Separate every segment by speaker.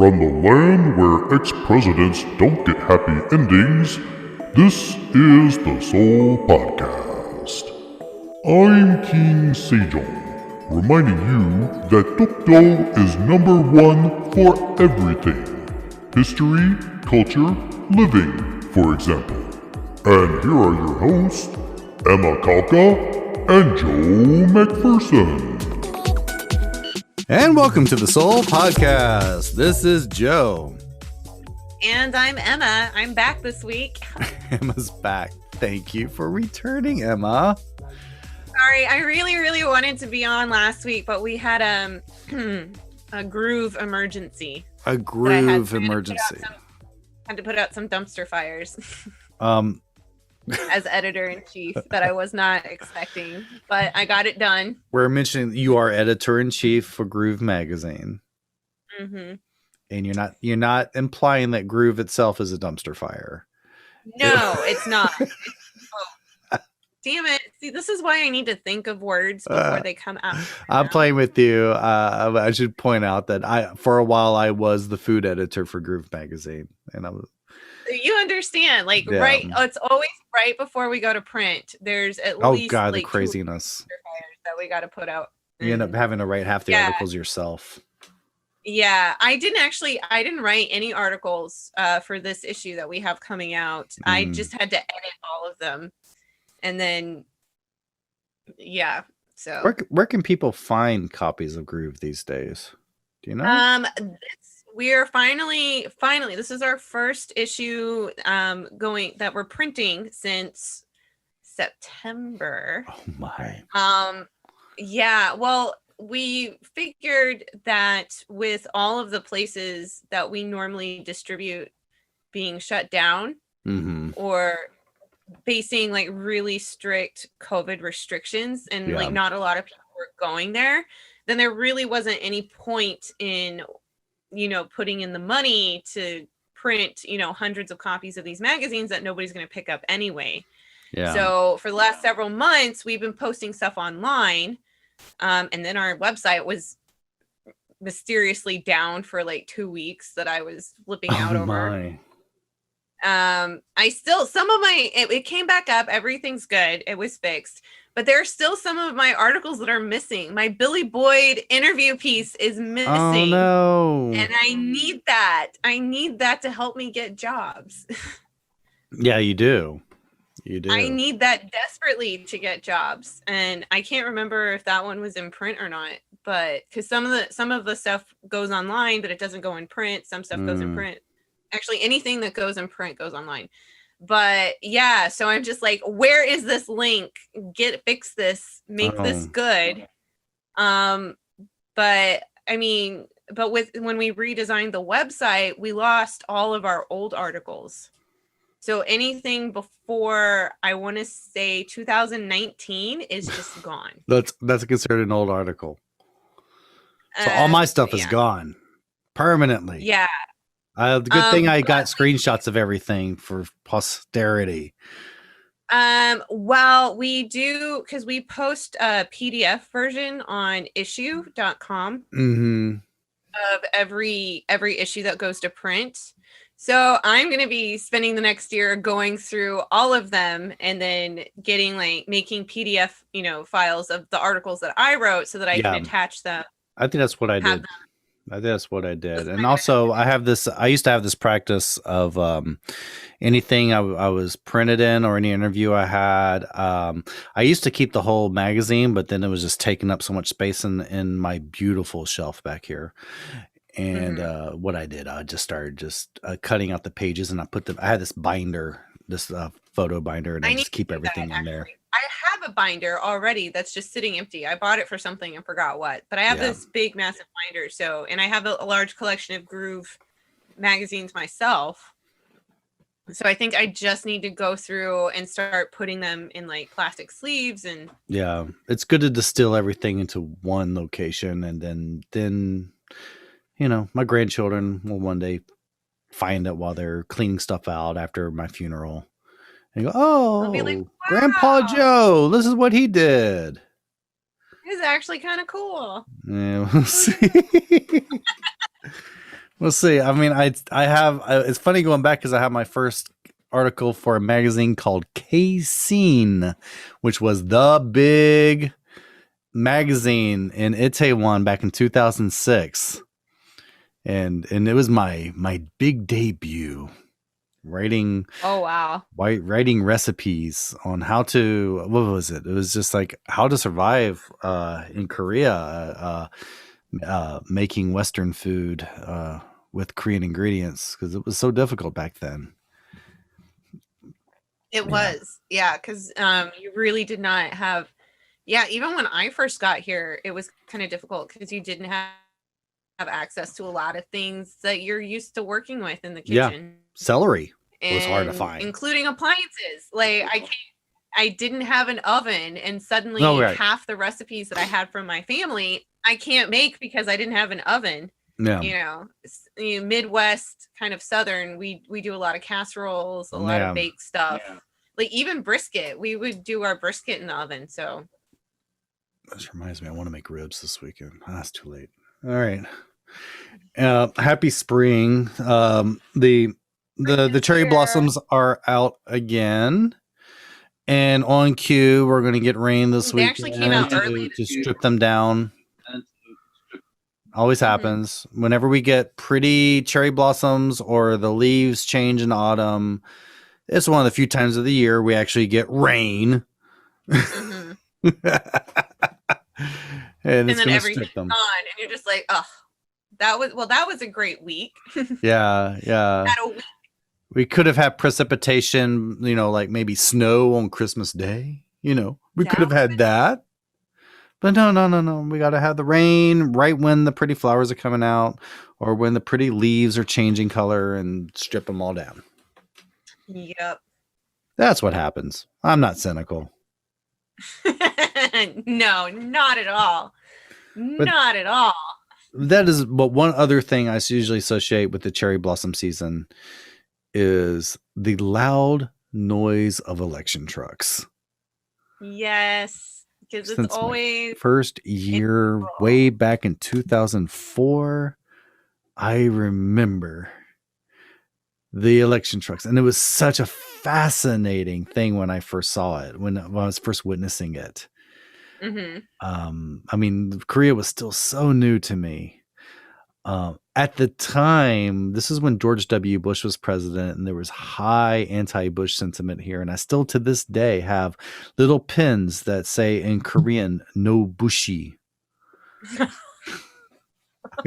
Speaker 1: From the land where ex-presidents don't get happy endings, this is the Seoul Podcast. I'm King Sejong, reminding you that Dokdo is number one for everything. History, culture, living, for example. And here are your hosts, Emma Kalka and Joe McPherson.
Speaker 2: And welcome to the Seoul Podcast. This is Joe.
Speaker 3: And I'm Emma. I'm back this week.
Speaker 2: Emma's back. Thank you for returning, Emma.
Speaker 3: Sorry, I really wanted to be on last week, but we had a groove emergency.
Speaker 2: A groove emergency.
Speaker 3: Had to put out some dumpster fires.
Speaker 2: As
Speaker 3: editor-in-chief that I was not expecting, but I got it done.
Speaker 2: We're mentioning you are editor-in-chief for Groove magazine.
Speaker 3: Mm-hmm.
Speaker 2: And you're not implying that Groove itself is a dumpster fire.
Speaker 3: No, it's not. Damn it. See, this is why I need to think of words before they come out.
Speaker 2: I'm playing with you. I should point out that for a while I was the food editor for Groove magazine, and I was.
Speaker 3: You understand, like, yeah. Right? It's always right before we go to print. There's at least
Speaker 2: the craziness
Speaker 3: that we got to put out.
Speaker 2: You end up having to write half the articles yourself.
Speaker 3: Yeah, I didn't write any articles for this issue that we have coming out. I just had to edit all of them, and then So
Speaker 2: where can people find copies of Groove these days? Do you know?
Speaker 3: We're finally, this is our first issue that we're printing since September.
Speaker 2: Oh my.
Speaker 3: Yeah, well, we figured that with all of the places that we normally distribute being shut down or facing like really strict COVID restrictions and like not a lot of people were going there, then there really wasn't any point in putting in the money to print, hundreds of copies of these magazines that nobody's going to pick up anyway. Yeah. So for the last several months, we've been posting stuff online. And then our website was mysteriously down for like 2 weeks that I was flipping out over. It came back up. Everything's good. It was fixed. But there are still some of my articles that are missing. My Billy Boyd interview piece is missing.
Speaker 2: Oh, no.
Speaker 3: And I need that. I need that to help me get jobs.
Speaker 2: Yeah, you do. You do.
Speaker 3: I need that desperately to get jobs. And I can't remember if that one was in print or not. But because some of the stuff goes online, but it doesn't go in print. Some stuff goes in print. Actually, anything that goes in print goes online. But yeah, so I'm just like, where is this link? Fix this, make this good. But I mean, when we redesigned the website, we lost all of our old articles. So anything before, I want to say 2019 is just gone.
Speaker 2: That's considered an old article. So all my stuff is gone permanently.
Speaker 3: Yeah.
Speaker 2: The good thing I got screenshots of everything for posterity.
Speaker 3: Well, we do, because we post a PDF version on issue.com of every issue that goes to print. So I'm going to be spending the next year going through all of them and then making PDF, files of the articles that I wrote so that I can attach them.
Speaker 2: I think that's what I did. I think that's what I did. And also I used to have this practice of anything I was printed in or any interview I had. I used to keep the whole magazine, but then it was just taking up so much space in my beautiful shelf back here. And what I did, I just started cutting out the pages, and I had this binder, this photo binder, and I just keep everything in there.
Speaker 3: I have a binder already that's just sitting empty. I bought it for something and forgot what, but I have this big, massive binder. And I have a large collection of Groove magazines myself. So I think I just need to go through and start putting them in like plastic sleeves and.
Speaker 2: Yeah, it's good to distill everything into one location, and then my grandchildren will one day find it while they're cleaning stuff out after my funeral. And go,
Speaker 3: like, wow,
Speaker 2: Grandpa Joe, this is what he did.
Speaker 3: It's actually kind of cool.
Speaker 2: Yeah, we'll see. We'll see. I mean, I have. It's funny going back because I have my first article for a magazine called K-Scene, which was the big magazine in Itaewon back in 2006, and it was my big debut writing.
Speaker 3: Oh wow!
Speaker 2: Writing recipes on how to. What was it? It was just like how to survive in Korea. Making Western food with Korean ingredients because it was so difficult back then.
Speaker 3: It was, yeah, because you really did not have, even when I first got here, it was kind of difficult because you didn't have access to a lot of things that you're used to working with in the kitchen.
Speaker 2: Celery was hard to find,
Speaker 3: including appliances. Like I didn't have an oven, and suddenly half the recipes that I had from my family I can't make because I didn't have an oven.
Speaker 2: Yeah.
Speaker 3: You know, Midwest kind of Southern, we do a lot of casseroles, a lot of baked stuff. Yeah. Like even brisket, we would do our brisket in the oven. So
Speaker 2: this reminds me, I want to make ribs this weekend. That's too late. All right. Happy spring. The cherry blossoms are out again. And on cue, we're going to get rain this week.
Speaker 3: They actually came out early
Speaker 2: to strip them down. Always happens. Whenever we get pretty cherry blossoms or the leaves change in autumn, it's one of the few times of the year we actually get rain.
Speaker 3: Mm-hmm.
Speaker 2: and
Speaker 3: then everything's gone, and you're just like, oh, that was a great week.
Speaker 2: Yeah.
Speaker 3: Had a week.
Speaker 2: We could have had precipitation, like maybe snow on Christmas Day. We could have had that. But no. We got to have the rain right when the pretty flowers are coming out or when the pretty leaves are changing color and strip them all down.
Speaker 3: Yep.
Speaker 2: That's what happens. I'm not cynical.
Speaker 3: No, not at all. Not at all.
Speaker 2: That is, but one other thing I usually associate with the cherry blossom season is the loud noise of election trucks.
Speaker 3: Yes. Because it's always
Speaker 2: first year way back in 2004. I remember the election trucks, and it was such a fascinating thing when I first saw it, when I was first witnessing it.
Speaker 3: Mm-hmm.
Speaker 2: I mean, Korea was still so new to me. At the time, this is when George W. Bush was president, and there was high anti-Bush sentiment here. And I still, to this day, have little pins that say in Korean, "No Bushi." I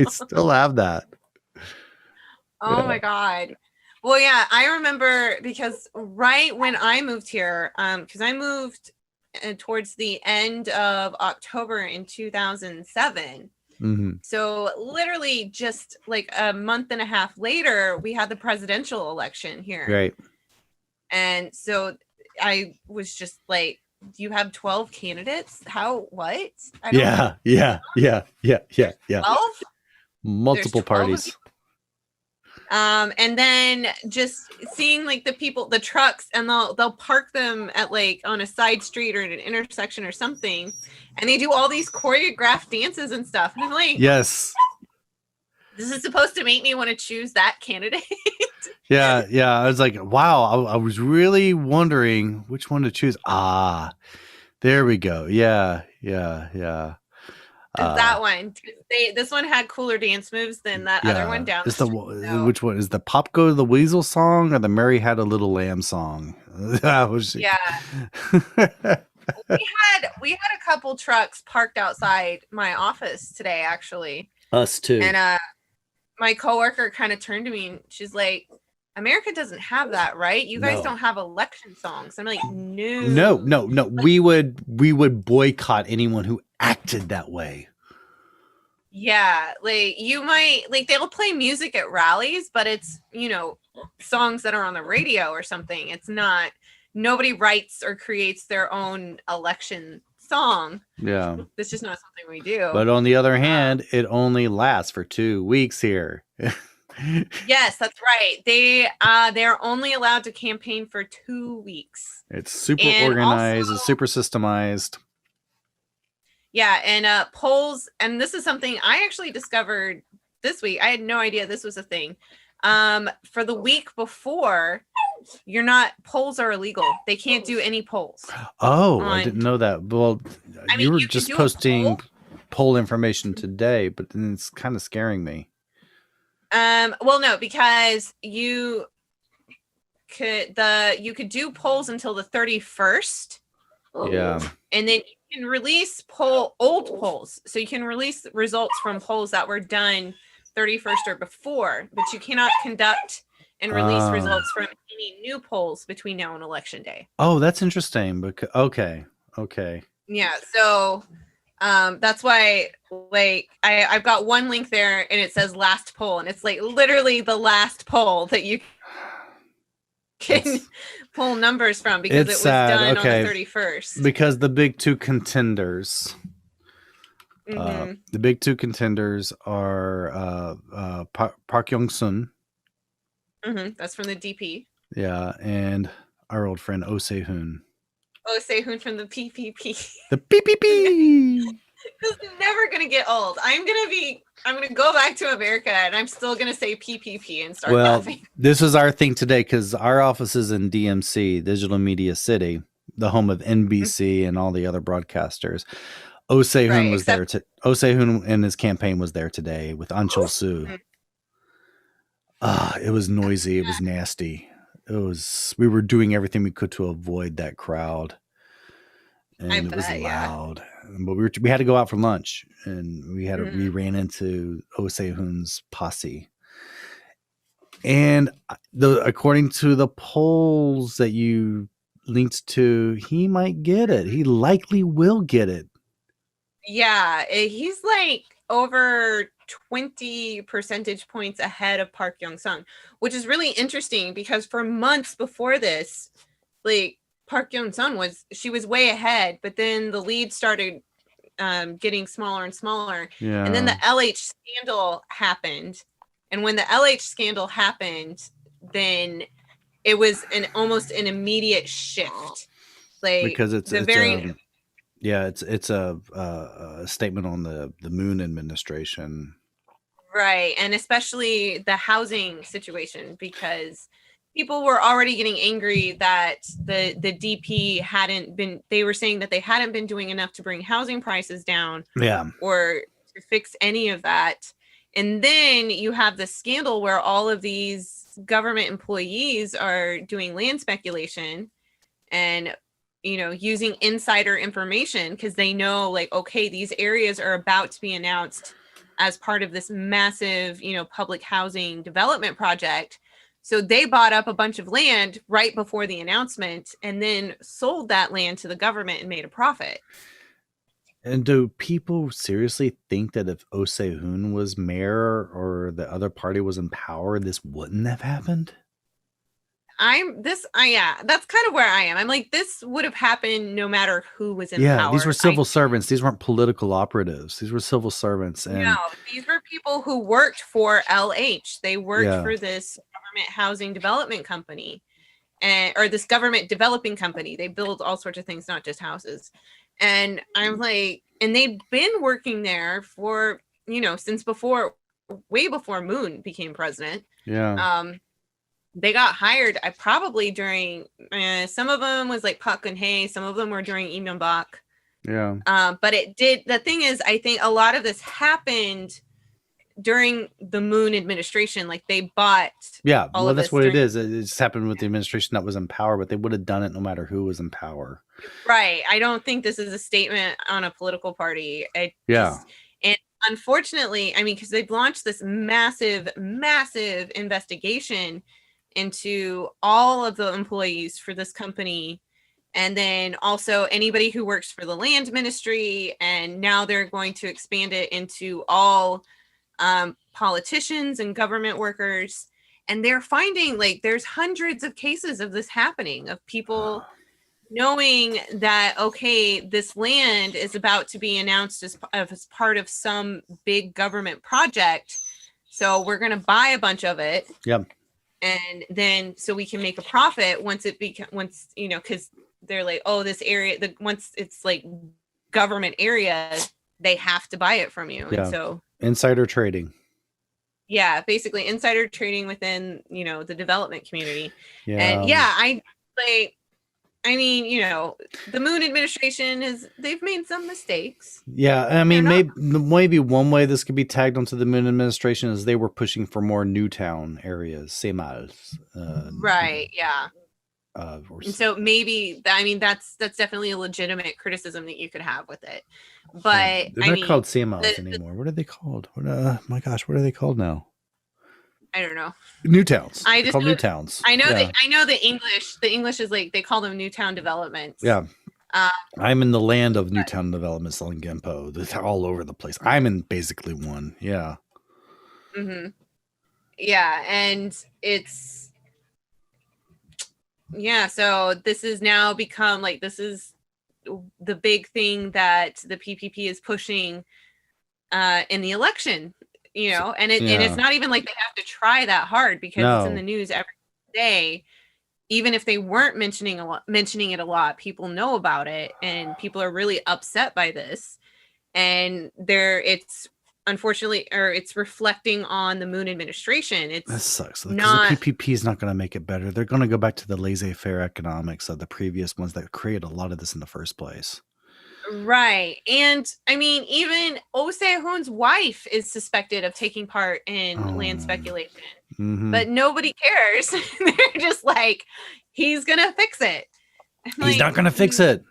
Speaker 2: still have that.
Speaker 3: Oh my God. Well, yeah, I remember because right when I moved here, because I moved towards the end of October in 2007.
Speaker 2: Mm-hmm.
Speaker 3: So literally just like a month and a half later, we had the presidential election here.
Speaker 2: Right.
Speaker 3: And so I was just like, you have 12 candidates? what?
Speaker 2: Yeah.
Speaker 3: 12?
Speaker 2: Multiple parties.
Speaker 3: And then just seeing like the people, the trucks, and they'll park them at like on a side street or at an intersection or something, and they do all these choreographed dances and stuff. And I'm like,
Speaker 2: yes,
Speaker 3: this is supposed to make me want to choose that candidate.
Speaker 2: Yeah. I was like, wow. I was really wondering which one to choose. There we go. Yeah.
Speaker 3: That one. This one had cooler dance moves than that other one down.
Speaker 2: Which one is the Pop Go the Weasel song or the Mary Had a Little Lamb song?
Speaker 3: Yeah. we had a couple trucks parked outside my office today, actually.
Speaker 2: Us too.
Speaker 3: And my coworker kind of turned to me and she's like, America doesn't have that, right? You guys don't have election songs. I'm like, no.
Speaker 2: We would boycott anyone who acted that way.
Speaker 3: Yeah, like you might they'll play music at rallies, but it's, songs that are on the radio or something. It's not, nobody writes or creates their own election song.
Speaker 2: Yeah.
Speaker 3: That's just not something we do.
Speaker 2: But on the other hand, it only lasts for 2 weeks here.
Speaker 3: Yes, that's right. They're only allowed to campaign for 2 weeks.
Speaker 2: It's super organized, it's super systemized.
Speaker 3: Yeah, and polls, and this is something I actually discovered this week. I had no idea this was a thing. For the week before, polls are illegal. They can't do any polls.
Speaker 2: Oh, I didn't know that. Well, you were just posting poll information today, but then it's kind of scaring me.
Speaker 3: Well, no, because you could do polls until the 31st.
Speaker 2: Yeah.
Speaker 3: And then you can release old polls. So you can release results from polls that were done 31st or before, but you cannot conduct and release results from any new polls between now and election day.
Speaker 2: Oh, that's interesting. Okay.
Speaker 3: Yeah. So that's why, like, I've got one link there and it says last poll, and it's like literally the last poll that you can pull numbers from, because it was done on the 31st.
Speaker 2: Because the big two contenders, the big two contenders are Park Young-sun.
Speaker 3: That's from the DP.
Speaker 2: Yeah, and our old friend Oh Se-hoon.
Speaker 3: Oh Se-hoon from the PPP.
Speaker 2: The PPP.
Speaker 3: This is never gonna get old. I'm gonna go back to America and I'm still gonna say PPP and start laughing.
Speaker 2: This is our thing today, because our office is in DMC, Digital Media City, the home of NBC and all the other broadcasters. Oh Se-hoon was there. Oh Se-hoon and his campaign was there today with An Chol-soo. It was noisy. It was nasty. We were doing everything we could to avoid that crowd. And it was loud. But we had to go out for lunch, and we ran into Oh Se-hoon's posse. And according to the polls that you linked to, he might get it. He likely will get it.
Speaker 3: Yeah, he's like over 20 percentage points ahead of Park Young-sun, which is really interesting because for months before this, like, Park Young-sun was way ahead, but then the lead started getting smaller and smaller.
Speaker 2: Yeah.
Speaker 3: And then the LH scandal happened. And when the LH scandal happened, then it was almost an immediate shift. Like,
Speaker 2: because it's a statement on the Moon administration.
Speaker 3: Right. And especially the housing situation, because people were already getting angry that the DP they were saying that they hadn't been doing enough to bring housing prices down.
Speaker 2: Yeah.
Speaker 3: Or to fix any of that. And then you have the scandal where all of these government employees are doing land speculation and, using insider information because they know, like, okay, these areas are about to be announced as part of this massive, public housing development project. So they bought up a bunch of land right before the announcement and then sold that land to the government and made a profit.
Speaker 2: And do people seriously think that if Oh Se-hoon was mayor or the other party was in power, this wouldn't have happened?
Speaker 3: That's kind of where I am. I'm like, this would have happened no matter who was in power.
Speaker 2: Yeah, these were civil servants. These weren't political operatives. These were civil servants. And
Speaker 3: no, these were people who worked for LH. They worked for this government housing development company, or this government developing company. They build all sorts of things, not just houses. And I'm like, and they've been working there for, since way before Moon became president.
Speaker 2: Yeah.
Speaker 3: They got hired probably during, some of them was like Park Geun-hye, some of them were during Lee Myung-bak.
Speaker 2: Yeah.
Speaker 3: But the thing is, I think a lot of this happened during the Moon administration. Like, they bought.
Speaker 2: Yeah, well, that's what it is. It just happened with the administration that was in power, but they would have done it no matter who was in power.
Speaker 3: Right. I don't think this is a statement on a political party. And unfortunately, because they've launched this massive, massive investigation into all of the employees for this company. And then also anybody who works for the land ministry. And now they're going to expand it into all politicians and government workers. And they're finding, like, there's hundreds of cases of this happening, of people knowing that, okay, this land is about to be announced as part of some big government project. So we're going to buy a bunch of it.
Speaker 2: Yep.
Speaker 3: And then so we can make a profit because they're like, oh, this area, once it's like government area, they have to buy it from you.
Speaker 2: Yeah.
Speaker 3: And so
Speaker 2: insider trading.
Speaker 3: Yeah, basically insider trading within, the development community.
Speaker 2: Yeah.
Speaker 3: And yeah, I mean, the Moon administration they've made some mistakes.
Speaker 2: Yeah, I mean, maybe one way this could be tagged onto the Moon administration is they were pushing for more Newtown areas, Semal.
Speaker 3: Right, yeah. And so maybe, I mean, that's definitely a legitimate criticism that you could have with it. But
Speaker 2: they're not called Semals anymore. What are they called? My gosh, what are they called now?
Speaker 3: I don't know.
Speaker 2: Newtowns. They're called Newtowns.
Speaker 3: I know the English is like, they call them Newtown developments.
Speaker 2: Yeah. I'm in the land of Newtown developments on Genpo. They're all over the place. I'm in basically one. Yeah.
Speaker 3: Mm-hmm. Yeah, and it's so this has now become like, this is the big thing that the PPP is pushing in the election, and it's not even like they have to try that hard, because it's in the news every day. Even if they weren't mentioning it a lot, people know about it, and people are really upset by this. And it's unfortunately, or it's reflecting on the Moon administration. That
Speaker 2: sucks, because the PPP is not going to make it better. They're going to go back to the laissez-faire economics of the previous ones that created a lot of this in the first place.
Speaker 3: Right. And I mean, even Oh Se-hoon's wife is suspected of taking part in land speculation. Mm-hmm. But nobody cares. They're just like, he's going to fix it.
Speaker 2: He's not going to fix it.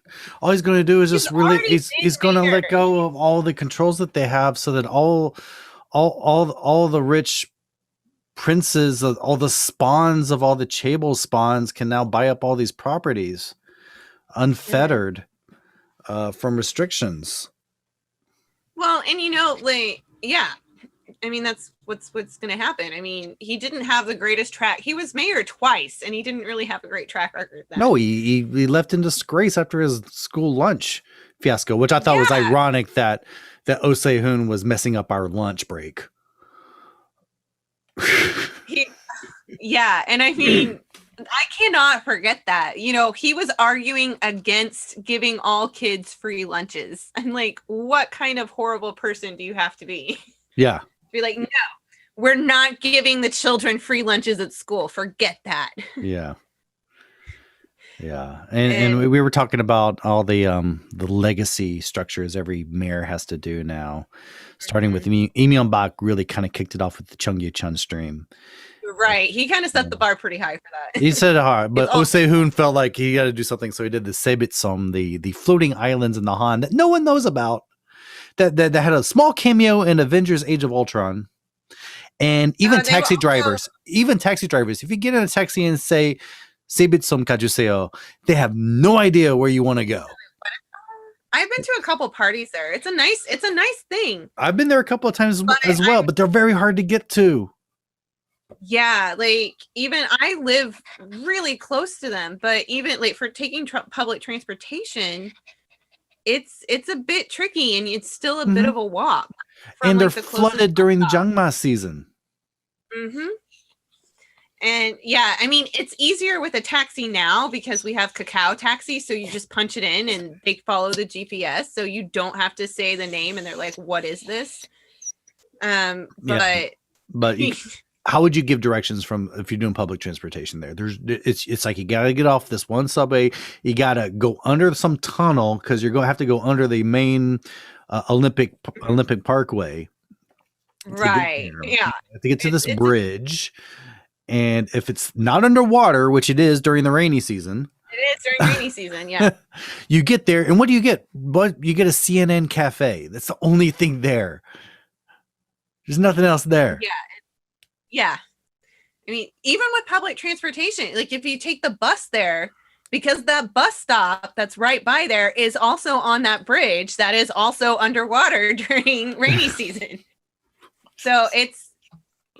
Speaker 2: All he's going to do is he's going to let go of all the controls that they have, so that all the rich princes, all the spawns of all the Chaebol spawns can now buy up all these properties unfettered from restrictions.
Speaker 3: Well, and I mean, that's what's going to happen. I mean, he didn't have the greatest track. He was mayor twice, and he didn't really have a great track record then.
Speaker 2: No, he left in disgrace after his school lunch fiasco, which I thought was ironic that Oh Se-hoon was messing up our lunch break.
Speaker 3: And I mean, I cannot forget that. He was arguing against giving all kids free lunches. I'm like, what kind of horrible person do you have to be?
Speaker 2: Yeah.
Speaker 3: Be like, no, we're not giving the children free lunches at school. Forget that.
Speaker 2: Yeah. Yeah. And we were talking about all the legacy structures every mayor has to do now, starting with Lee Myung-bak really kind of kicked it off with the Chung Ye-chun stream.
Speaker 3: Right. He kind of set the bar pretty high for that.
Speaker 2: He set it hard, but Oh Se-hoon felt like he got to do something. So he did the Sebitsom, the floating islands in the Han that no one knows about. That had a small cameo in Avengers Age of Ultron. And even taxi drivers, if you get in a taxi and say, Sebitsom kajuseo, they have no idea where you want to go.
Speaker 3: I've been to a couple parties there. It's a nice thing.
Speaker 2: I've been there a couple of times as well, but they're very hard to get to.
Speaker 3: Yeah, like even I live really close to them, but even like for taking public transportation, it's a bit tricky, and it's still a bit of a walk.
Speaker 2: And they're flooded during Jangma season.
Speaker 3: Mm-hmm. And yeah, I mean, it's easier with a taxi now because we have Kakao Taxi, so you just punch it in and they follow the GPS, so you don't have to say the name and they're like, what is this? But how would you give directions from if you're doing public transportation there? It's like you gotta get off this one subway, you gotta go under some tunnel because you're gonna have to go under the main Olympic Parkway. Right.
Speaker 2: To get to this bridge. And if it's not underwater, which it is during the rainy season.
Speaker 3: It is during rainy season, yeah.
Speaker 2: You get there, and what do you get? You get a CNN cafe. That's the only thing there. There's nothing else there.
Speaker 3: Yeah. I mean, even with public transportation, like if you take the bus there, because that bus stop that's right by there is also on that bridge that is also underwater during rainy season. So it's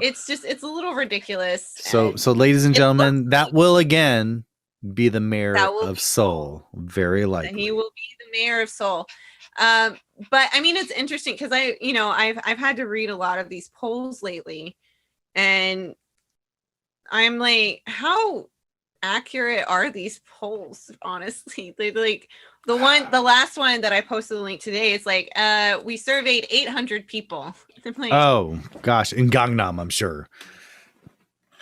Speaker 3: a little ridiculous.
Speaker 2: So ladies and gentlemen, that will again be the mayor of Seoul. Very likely.
Speaker 3: He will be the mayor of Seoul. But I mean, it's interesting because I've had to read a lot of these polls lately, and I'm like, how accurate are these polls, honestly? They like the last one that I posted the link today, it's like we surveyed 800 people. Like,
Speaker 2: oh gosh, in Gangnam, I'm sure.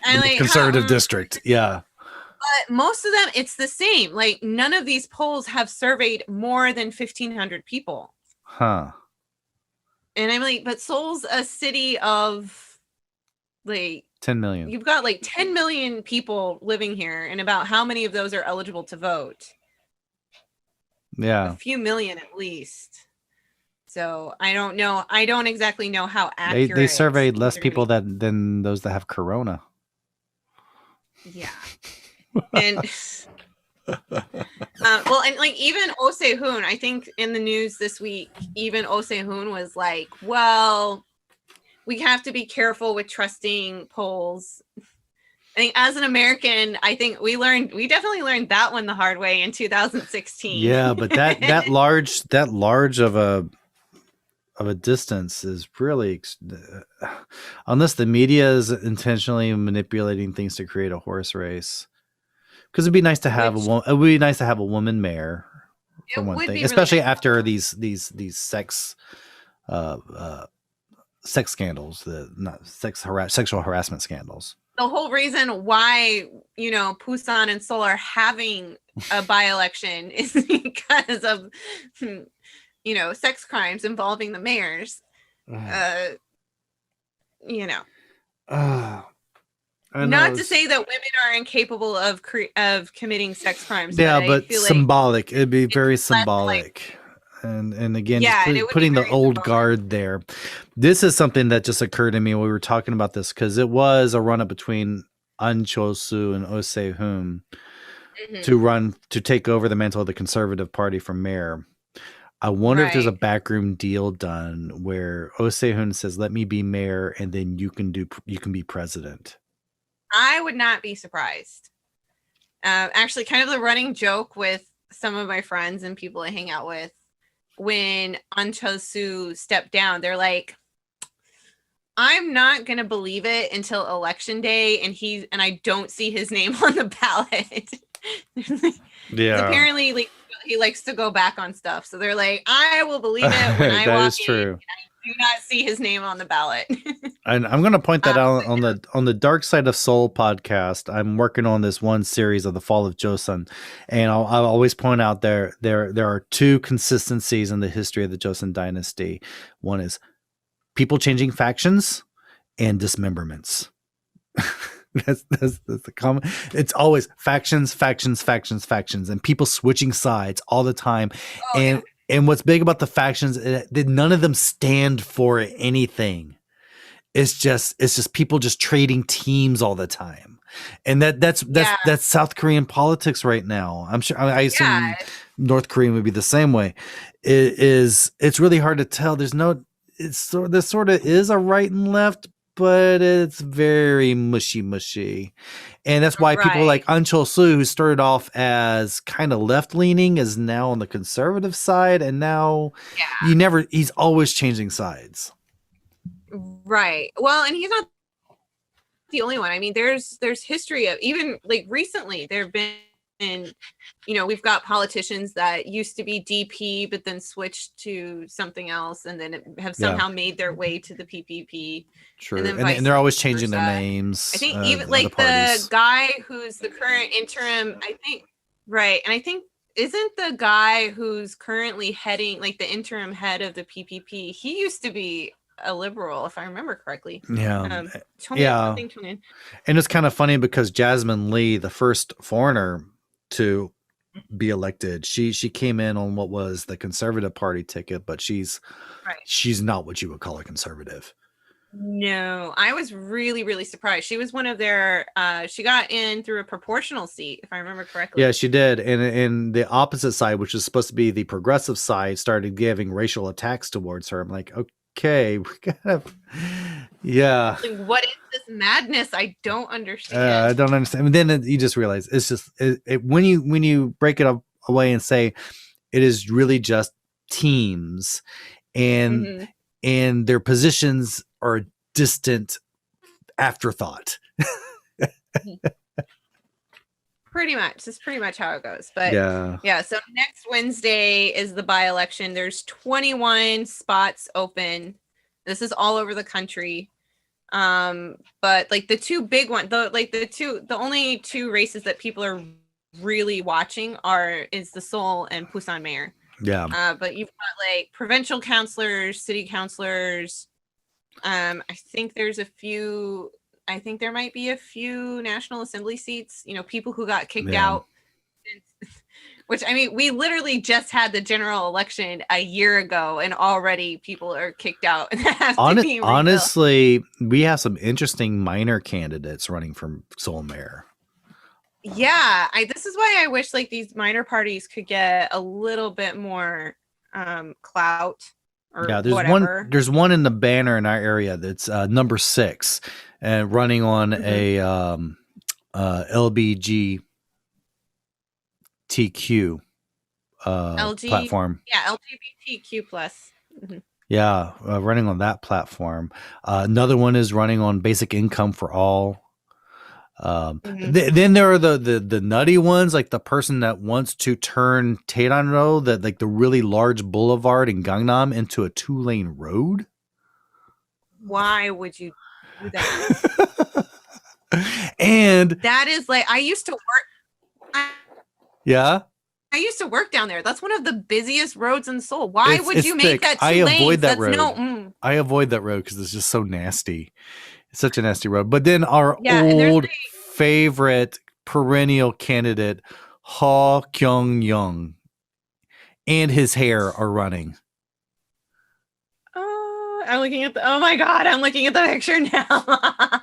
Speaker 3: And
Speaker 2: the
Speaker 3: like,
Speaker 2: conservative district. Yeah.
Speaker 3: But most of them, it's the same. Like, none of these polls have surveyed more than 1,500 people.
Speaker 2: Huh.
Speaker 3: And I'm like, but Seoul's a city of like
Speaker 2: 10 million.
Speaker 3: You've got like 10 million people living here, and about how many of those are eligible to vote?
Speaker 2: Yeah.
Speaker 3: A few million at least. So I don't know. I don't exactly know how accurate.
Speaker 2: They surveyed less people than those that have corona.
Speaker 3: Yeah. And well, and like even Oh Se-hoon, I think in the news this week, even Oh Se-hoon was like, well, we have to be careful with trusting polls. I think as an American, I think we definitely learned that one the hard way in 2016.
Speaker 2: Yeah, but that large of a distance is really, unless the media is intentionally manipulating things to create a horse race. Because it'd be nice to have a woman mayor, for one thing, especially really after these sex scandals, sexual harassment scandals.
Speaker 3: The whole reason why, Busan and Seoul are having a by-election is because of, sex crimes involving the mayors. Not to say that women are incapable of committing sex crimes.
Speaker 2: Yeah, but symbolic. It'd be very symbolic. And again, just putting the old guard there. This is something that just occurred to me when we were talking about this, because it was a run-up between An Chol-soo and Oh Se-hoon to take over the mantle of the Conservative Party for mayor. I wonder if there's a backroom deal done where Oh Se-hoon says, "Let me be mayor, and then you can be president."
Speaker 3: I would not be surprised. Actually, kind of the running joke with some of my friends and people I hang out with, when An Chol-soo stepped down, they're like, I'm not going to believe it until election day and I don't see his name on the ballot.
Speaker 2: Yeah.
Speaker 3: Apparently he likes to go back on stuff. So they're like, I will believe it when I walk in and I do not see his name on the ballot.
Speaker 2: And I'm going to point that out on the Dark Side of Seoul podcast. I'm working on this one series of the fall of Joseon, and I'll always point out there are two consistencies in the history of the Joseon dynasty. One is people changing factions and dismemberments. That's the common. It's always factions, and people switching sides all the time. And what's big about the factions is that none of them stand for anything. It's just people just trading teams all the time. And that's South Korean politics right now. I'm sure I assume North Korean would be the same way. It's really hard to tell. There sort of is a right and left, but it's very mushy. And that's why people like An Chol-soo, who started off as kind of left-leaning, is now on the conservative side, and now he's always changing sides.
Speaker 3: Right. Well, and he's not the only one. I mean, there's history of, even like recently there have been, we've got politicians that used to be DP but then switched to something else and then have somehow made their way to the PPP.
Speaker 2: True. And they're always changing their names.
Speaker 3: I think even like the guy who's the current interim, I think, right. And I think, isn't the guy who's currently heading, like the interim head of the PPP, he used to be a liberal, if I remember correctly.
Speaker 2: Yeah. And it's kind of funny because Jasmine Lee, the first foreigner to be elected, she came in on what was the Conservative Party ticket, but she's not what you would call a conservative.
Speaker 3: No, I was really, really surprised. She was one of their, she got in through a proportional seat, if I remember correctly.
Speaker 2: Yeah, she did. And the opposite side, which is supposed to be the progressive side, started giving racial attacks towards her. I'm like, okay, we gotta, Like, what is this madness? I don't understand. I don't understand. And then you just realize it's just when you break it up away and say it is really just teams, and their positions are a distant afterthought.
Speaker 3: pretty much. That's pretty much how it goes. But
Speaker 2: yeah.
Speaker 3: So next Wednesday is the by-election. There's 21 spots open. This is all over the country. But like the two big ones, the only two races that people are really watching is the Seoul and Busan mayor.
Speaker 2: Yeah.
Speaker 3: But you've got like provincial councilors, city councilors. I think there might be a few National Assembly seats, people who got kicked out. Which, I mean, we literally just had the general election a year ago and already people are kicked out. And
Speaker 2: honestly, we have some interesting minor candidates running for Seoul mayor.
Speaker 3: Yeah, this is why I wish like these minor parties could get a little bit more clout.
Speaker 2: There's one in the banner in our area that's number 6 and running on a LGBTQ platform.
Speaker 3: Yeah, LGBTQ plus. Mm-hmm.
Speaker 2: Yeah, running on that platform. Another one is running on basic income for all. Then there are the nutty ones, like the person that wants to turn Taedano, that like the really large boulevard in Gangnam, into a 2-lane road.
Speaker 3: Why would you do that?
Speaker 2: And
Speaker 3: that is like, I used to work. I used to work down there. That's one of the busiest roads in Seoul. Why would you make that 2 lanes?
Speaker 2: I avoid that road. I avoid that road because it's just so nasty. It's such a nasty road. But then our old favorite perennial candidate, Ha Kyung-young, and his hair are running.
Speaker 3: I'm looking at I'm looking at the picture now.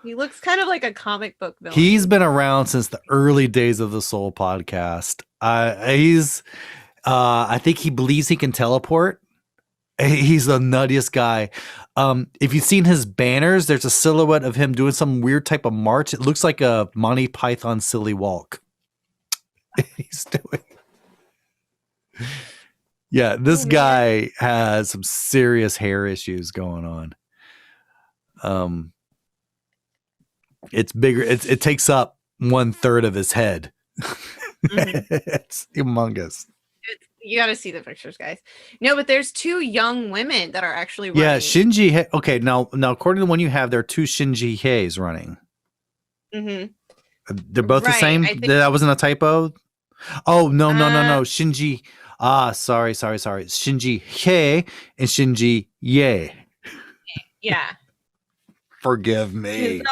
Speaker 3: He looks kind of like a comic book villain.
Speaker 2: He's been around since the early days of the Seoul podcast. I think he believes he can teleport. He's the nuttiest guy. If you've seen his banners, there's a silhouette of him doing some weird type of march. It looks like a Monty Python silly walk. He's doing. Yeah, this guy has some serious hair issues going on. It's bigger. It takes up 1/3 of his head. It's humongous.
Speaker 3: You got to see the pictures, guys. No, but there's 2 young women that are actually running.
Speaker 2: Yeah, Shinji. Okay, now according to the one you have, there are 2 Shinji Heis running.
Speaker 3: Mm-hmm.
Speaker 2: They're both the same. That wasn't a typo. Oh no. Shinji. Sorry. Shinji Hye and Shinji Ye.
Speaker 3: Yeah.
Speaker 2: Forgive me.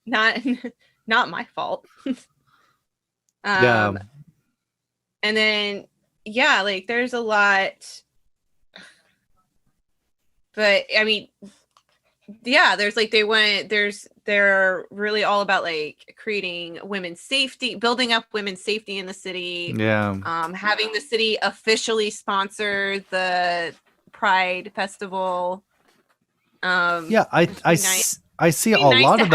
Speaker 3: It's not my fault.
Speaker 2: Yeah.
Speaker 3: And then like there's a lot, but I mean, there's like they're really all about like creating women's safety, building up women's safety in the city.
Speaker 2: Yeah.
Speaker 3: Having the city officially sponsor the Pride Festival.
Speaker 2: I see a lot of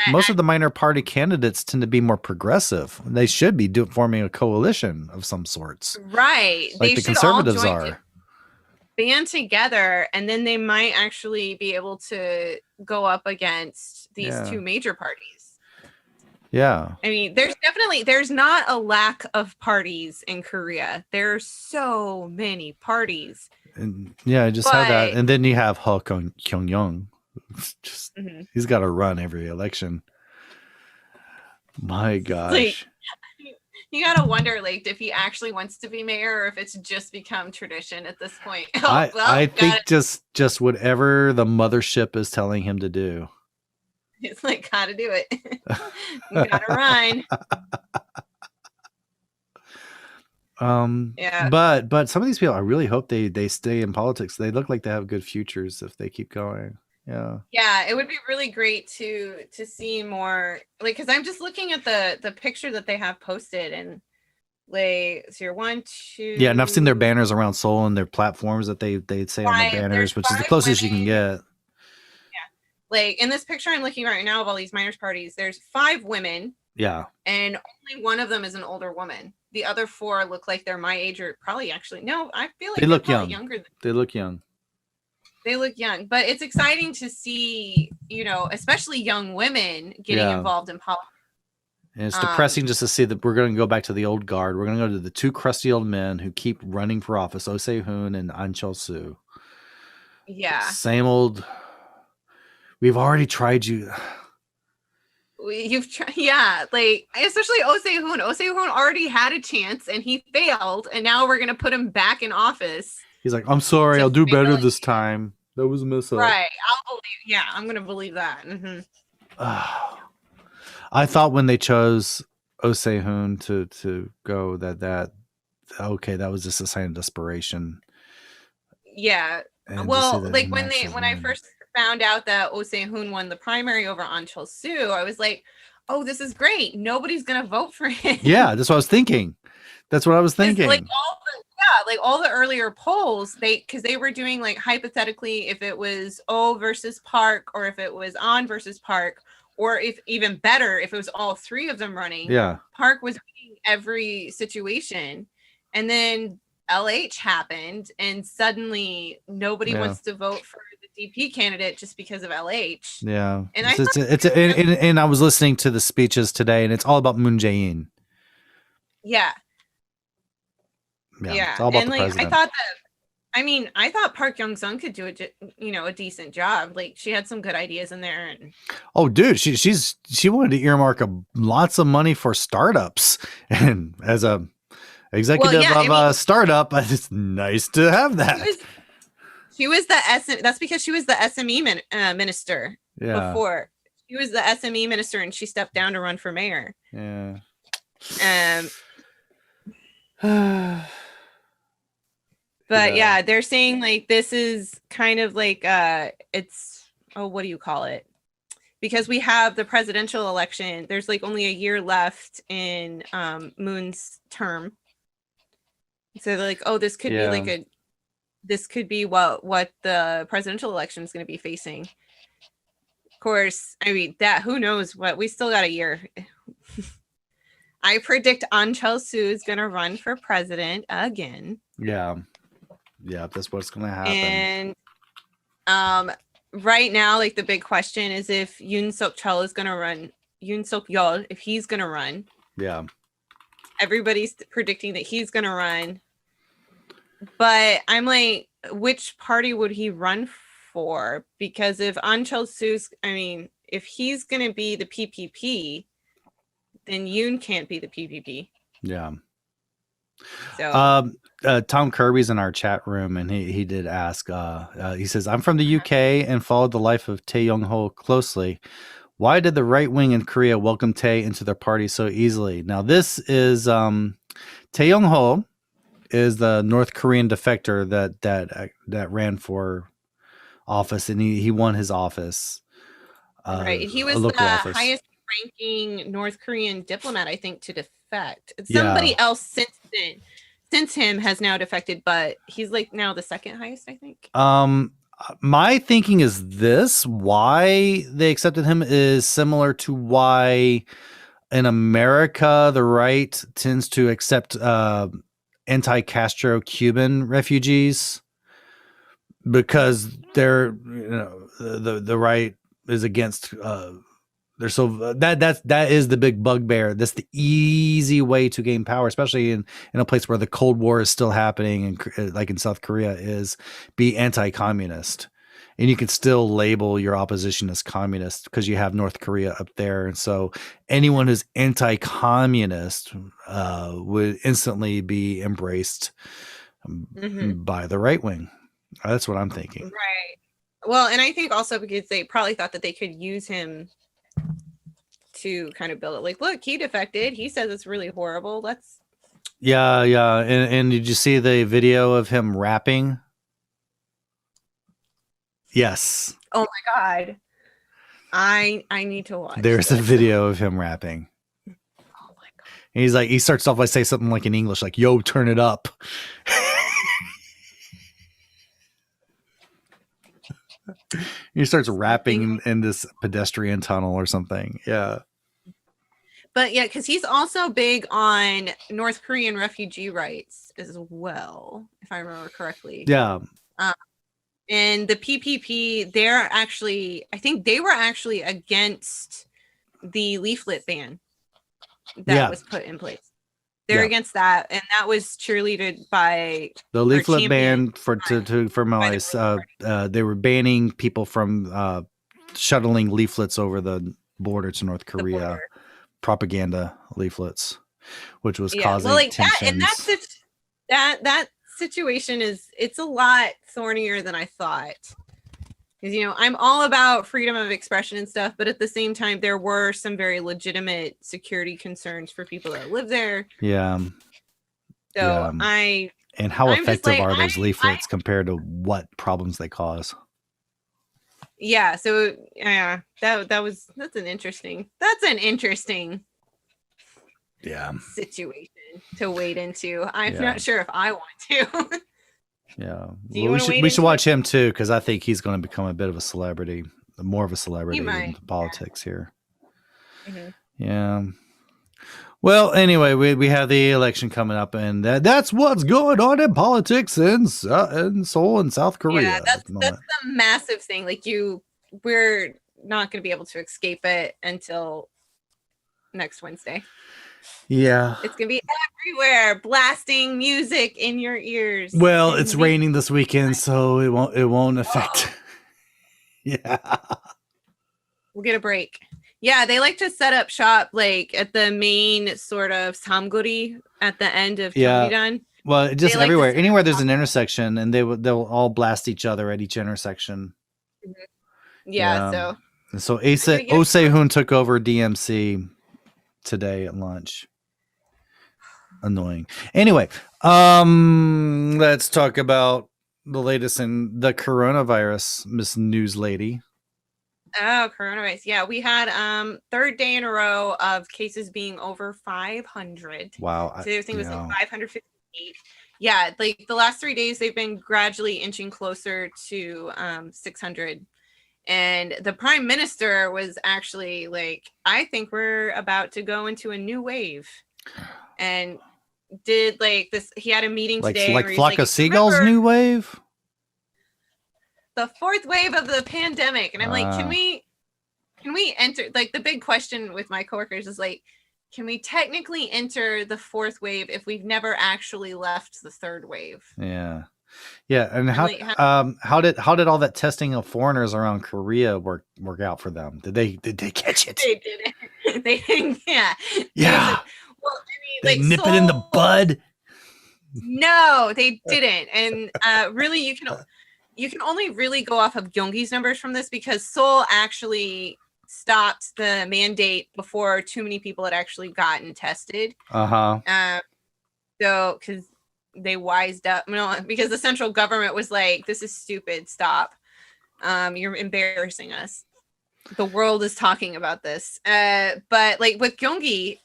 Speaker 2: most of the minor party candidates tend to be more progressive. They should be forming a coalition of some sorts.
Speaker 3: Right.
Speaker 2: Like the conservatives are.
Speaker 3: Band together, and then they might actually be able to go up against these 2 major parties.
Speaker 2: Yeah.
Speaker 3: I mean, there's not a lack of parties in Korea. There's so many parties.
Speaker 2: And I just had that. And then you have Ha Kyung-young. Just he's got to run every election. My gosh.
Speaker 3: Like, you gotta wonder, like, if he actually wants to be mayor or if it's just become tradition at this point.
Speaker 2: I think just whatever the mothership is telling him to do.
Speaker 3: It's like, gotta do it. You gotta run.
Speaker 2: Yeah. But some of these people, I really hope they stay in politics. They look like they have good futures if they keep going. Yeah,
Speaker 3: it would be really great to see more, like, because I'm just looking at the picture that they have posted, and like, so you're 1, 2.
Speaker 2: Yeah, and I've seen their banners around Seoul and their platforms that they say on the banners, which is the closest you can get.
Speaker 3: Yeah, like in this picture I'm looking right now of all these minors parties, there's 5 women.
Speaker 2: Yeah,
Speaker 3: and only one of them is an older woman. The other 4 look like they're my age, or probably actually no. I feel like
Speaker 2: they look young.
Speaker 3: Younger than
Speaker 2: they look young.
Speaker 3: They look young, but it's exciting to see, especially young women getting involved in politics.
Speaker 2: And it's depressing just to see that we're going to go back to the old guard. We're going to go to the two crusty old men who keep running for office, Oh Se-hoon and An Chol-soo.
Speaker 3: Yeah.
Speaker 2: Same old. We've already tried you.
Speaker 3: You've tried, yeah, like especially Oh Se-hoon. Oh Se-hoon already had a chance and he failed, and now we're gonna put him back in office.
Speaker 2: He's like, I'm sorry, I'll do better this time. That was a mess up.
Speaker 3: Right. I'm gonna believe that. Mm-hmm.
Speaker 2: I thought when they chose Oh Se-hoon to go that okay, that was just a sign of desperation.
Speaker 3: Yeah. And well, like when I first found out that Oh Se-hoon won the primary over An Chol-soo, I was like, oh, this is great. Nobody's gonna vote for him.
Speaker 2: Yeah, that's what I was thinking. Like
Speaker 3: all the earlier polls, because they were doing like hypothetically if it was Oh versus Park, or if it was An versus Park, or if even better, if it was all three of them running.
Speaker 2: Yeah.
Speaker 3: Park was winning every situation. And then LH happened, and suddenly nobody wants to vote for the DP candidate just because of LH.
Speaker 2: Yeah. And and I was listening to the speeches today, and it's all about Moon Jae-in.
Speaker 3: Yeah.
Speaker 2: Yeah. It's all about the president.
Speaker 3: I thought Park Young-sung could do a decent job. Like, she had some good ideas in there. And
Speaker 2: oh, dude, she wanted to earmark lots of money for startups, and as a executive of a startup, it's nice to have that.
Speaker 3: She was that's because she was the SME minister before. She was the SME minister, and she stepped down to run for mayor.
Speaker 2: Yeah.
Speaker 3: But yeah, they're saying like this is kind of like it's what do you call it? Because we have the presidential election, there's like only a year left in Moon's term. So they're like, oh, this could be what the presidential election is going to be facing. Of course, I mean who knows what, we still got a year. I predict An Chol-soo is going to run for president again.
Speaker 2: Yeah. Yeah, that's what's going to happen.
Speaker 3: And right now, like the big question is if Yoon Suk-yeol is going to run. Yoon Suk-yeol, if he's going to run.
Speaker 2: Yeah.
Speaker 3: Everybody's predicting that he's going to run. But I'm like, which party would he run for? Because if An Chol-soo's, if he's going to be the PPP, then Yoon can't be the PPP.
Speaker 2: Yeah.
Speaker 3: So
Speaker 2: Tom Kirby's in our chat room, and he did ask. He says, "I'm from the UK and followed the life of Tae Yong-ho closely. Why did the right wing in Korea welcome Tae into their party so easily?" Now, this is Tae Yong-ho is the North Korean defector that ran for office, and he won his office.
Speaker 3: Right, he was the highest ranking North Korean diplomat, I think, to defect. Somebody else since him has now defected, but he's like now the second highest, I think.
Speaker 2: My thinking is this: why they accepted him is similar to why in America the right tends to accept anti-Castro Cuban refugees, because they're the right is against they're so that is the big bugbear. That's the easy way to gain power, especially in a place where the Cold War is still happening, and like in South Korea, is be anti-communist, and you can still label your opposition as communist because you have North Korea up there. And so anyone who's anti-communist would instantly be embraced by the right wing. That's what I'm thinking.
Speaker 3: Right. Well, and I think also because they probably thought that they could use him to kind of build it. Like, look, he defected. He says it's really horrible. Let's.
Speaker 2: Yeah. And did you see the video of him rapping? Yes.
Speaker 3: Oh my God. I need to watch.
Speaker 2: There's a video of him rapping.
Speaker 3: Oh my God.
Speaker 2: And he's like, he starts off by saying something like in English, like, "Yo, turn it up." He starts rapping in this pedestrian tunnel or something. Yeah.
Speaker 3: But yeah, because he's also big on North Korean refugee rights as well, if I remember correctly.
Speaker 2: Yeah.
Speaker 3: And the PPP, I think they were actually against the leaflet ban. that was put in place. They're against that, and that was cheerleaded by
Speaker 2: the leaflet ban for MLS. They were banning people from shuttling leaflets over the border to North Korea, propaganda leaflets, which was causing tensions.
Speaker 3: That situation it's a lot thornier than I thought. Because, I'm all about freedom of expression and stuff, but at the same time, there were some very legitimate security concerns for people that live there.
Speaker 2: Yeah.
Speaker 3: So
Speaker 2: and how effective are those leaflets compared to what problems they cause?
Speaker 3: Yeah. So that's an interesting situation to wade into. I'm not sure if I want to.
Speaker 2: Yeah, we should watch him too, because I think he's going to become a bit of a celebrity, more of a celebrity in politics here. Mm-hmm. Yeah. Well, anyway, we have the election coming up, and that's what's going on in politics in Seoul and South Korea.
Speaker 3: Yeah, that's the massive thing. Like we're not going to be able to escape it until next Wednesday.
Speaker 2: Yeah,
Speaker 3: it's gonna be everywhere, blasting music in your ears.
Speaker 2: Well, it's raining this weekend, so it won't affect. Yeah,
Speaker 3: we'll get a break. Yeah, they like to set up shop like at the main sort of samguri at the end of Gyeonggi-dun.
Speaker 2: Well, just everywhere, anywhere there's an intersection, and they'll all blast each other at each intersection.
Speaker 3: Mm-hmm. Yeah.
Speaker 2: So Oh Se-hoon took over DMC today at lunch. Annoying. Anyway, let's talk about the latest in the coronavirus, Miss News Lady.
Speaker 3: Oh, coronavirus. Yeah, we had third day in a row of cases being over 500.
Speaker 2: Wow.
Speaker 3: So I think it was like 558. Yeah, like the last 3 days they've been gradually inching closer to 600. And the prime minister was actually like, I think we're about to go into a new wave. And did like this, he had a meeting today.
Speaker 2: Like Flock of Seagulls new wave?
Speaker 3: The fourth wave of the pandemic. And I'm like, can we enter? Like the big question with my coworkers is like, can we technically enter the fourth wave if we've never actually left the third wave?
Speaker 2: Yeah. Yeah, and how did all that testing of foreigners around Korea work out for them? Did they catch it?
Speaker 3: They didn't. They didn't. Yeah.
Speaker 2: Yeah.
Speaker 3: Well,
Speaker 2: they nip it in the bud.
Speaker 3: No, they didn't. And really, you can only really go off of Gyeonggi's numbers from this, because Seoul actually stopped the mandate before too many people had actually gotten tested. So because they wised up, because the central government was like, this is stupid, stop, you're embarrassing us, the world is talking about this. But like with Gyeonggi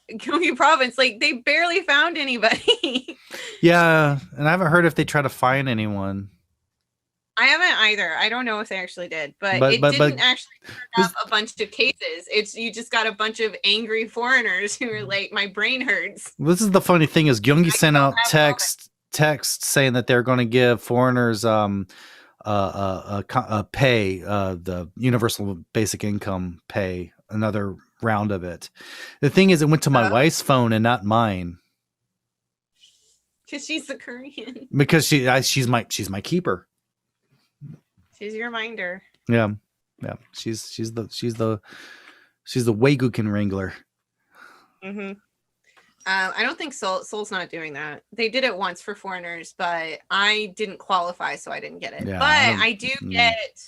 Speaker 3: province, like they barely found anybody.
Speaker 2: Yeah, and I haven't heard if they try to fine anyone.
Speaker 3: I haven't either. I don't know if they actually did, but it didn't actually turn up a bunch of cases. You just got a bunch of angry foreigners who are like, my brain hurts.
Speaker 2: This is the funny thing is Gyeonggi sent out text saying that they're going to give foreigners pay, the universal basic income pay, another round of it. The thing is, it went to my wife's phone and not mine.
Speaker 3: Because she's the Korean.
Speaker 2: Because she's my keeper.
Speaker 3: She's your minder.
Speaker 2: Yeah. She's the Waiguken wrangler.
Speaker 3: Mm-hmm. I don't think Seoul's not doing that. They did it once for foreigners, but I didn't qualify, so I didn't get it. Yeah, but I do get,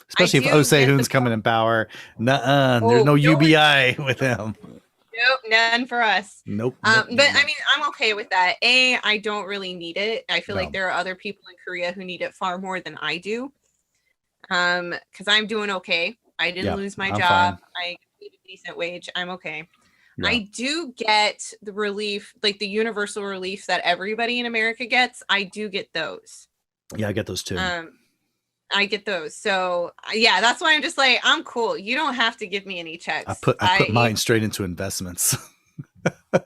Speaker 2: especially if Oh Se-hoon's coming in power. There's no UBI with him.
Speaker 3: Nope, none for us.
Speaker 2: Nope.
Speaker 3: But I mean, I'm okay with that. I don't really need it. I feel like there are other people in Korea who need it far more than I do. Because I'm doing okay. I didn't lose my job. Fine. I get a decent wage. I'm okay. Yeah. I do get the relief, like the universal relief that everybody in America gets. I do get those.
Speaker 2: Yeah, I get those too.
Speaker 3: I get those. So yeah, that's why I'm just like, I'm cool. You don't have to give me any checks.
Speaker 2: I put mine straight into investments.
Speaker 3: Well,